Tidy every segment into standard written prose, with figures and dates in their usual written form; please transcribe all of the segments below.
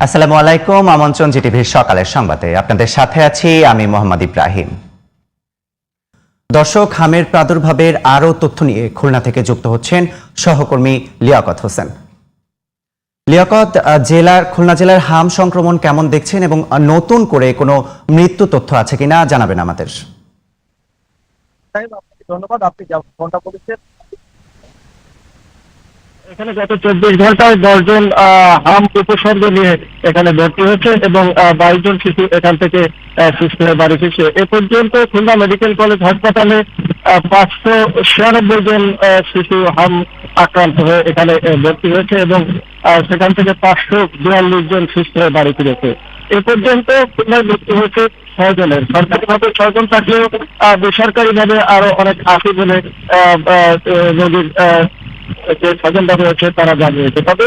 আসসালামু আলাইকুম। আমন্ত্রণ জিটিভির সকালের সংবাদে আপনাদের সাথে আছি আমি মোহাম্মদ ইব্রাহিম। দর্শক, হামের প্রাদুর্ভাবের আরও তথ্য নিয়ে খুলনা থেকে যুক্ত হচ্ছেন সহকর্মী লিয়াকত হোসেন। লিয়াকত, খুলনা জেলার হাম সংক্রমণ কেমন দেখছেন এবং নতুন করে কোনো মৃত্যু তথ্য আছে কিনা জানাবেন আমাদের। ধন্যবাদ। আপনি যেমনটা বলেছেন, এখানে গত 24 ঘন্টায় 10 জন হাম উপসর্গ নিয়ে এখানে ভর্তি হয়েছে এবং 22 জন শিশু এখান থেকে সুস্থ হয়ে বাড়ি ফিরছে। এ পর্যন্ত খুলনা মেডিকেল কলেজ হাসপাতালে 596 জন শিশু হাম আক্রান্ত হয়ে এখানে ভর্তি হয়েছে এবং সেখান থেকে 542 জন সুস্থ হয়ে বাড়ি ফিরেছে। এ পর্যন্ত খুলনায় মৃত্যু হয়েছে 6 জনের। সরকারিভাবে 6 জন থাকলেও বেসরকারিভাবে আরো অনেক আছে বলে রোগীর যে স্বজনরা রয়েছে তারা জানিয়েছে। তবে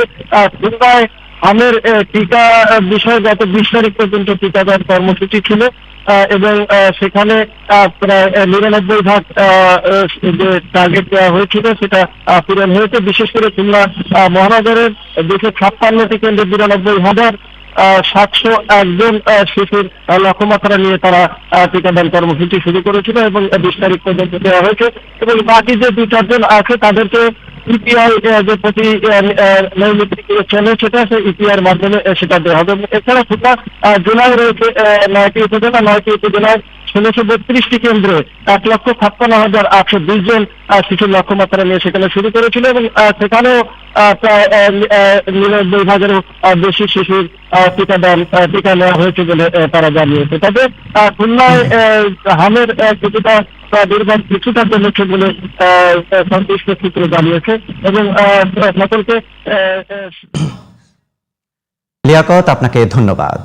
খুলনায় হামের টিকা বিষয়ে গত 20 তারিখ পর্যন্ত টিকাদান কর্মসূচি ছিল এবং সেখানে প্রায় 99% যে টার্গেট দেওয়া হয়েছিল সেটা পূরণ হয়েছে। বিশেষ করে খুলনা মহানগরের 256টি কেন্দ্রে 92,701 জন শিশুর লক্ষ্যমাত্রা নিয়ে তারা টিকাদান কর্মসূচি শুরু করেছিল এবং 20 তারিখ পর্যন্ত দেওয়া হয়েছে এবং বাকি যে 2-4 জন আছে তাদেরকে ইপিআই যে প্রতি নিয়মিত চলে সেটা ইপিআই এর মাধ্যমে সেটা দেওয়া হবে। এছাড়া খুলনা জেলায় রয়েছে 9টি উপজেলা, 9টি উপজেলায় 1632টি কেন্দ্রে 1,56,820 জন শিশুর লক্ষ্যমাত্রা নিয়ে সেখানে শুরু করেছিল এবং সেখানেও প্রায় 99,000-এরও বেশি শিশুর টিকা নেওয়া হয়েছে বলে তারা জানিয়েছে। তবে খুলনায় হামের কিছুটা দুর্গম কিছুটা কমেছে বলে সংশ্লিষ্ট সূত্র জানিয়েছে এবং সকলকে লিয়াকত, আপনাকে ধন্যবাদ।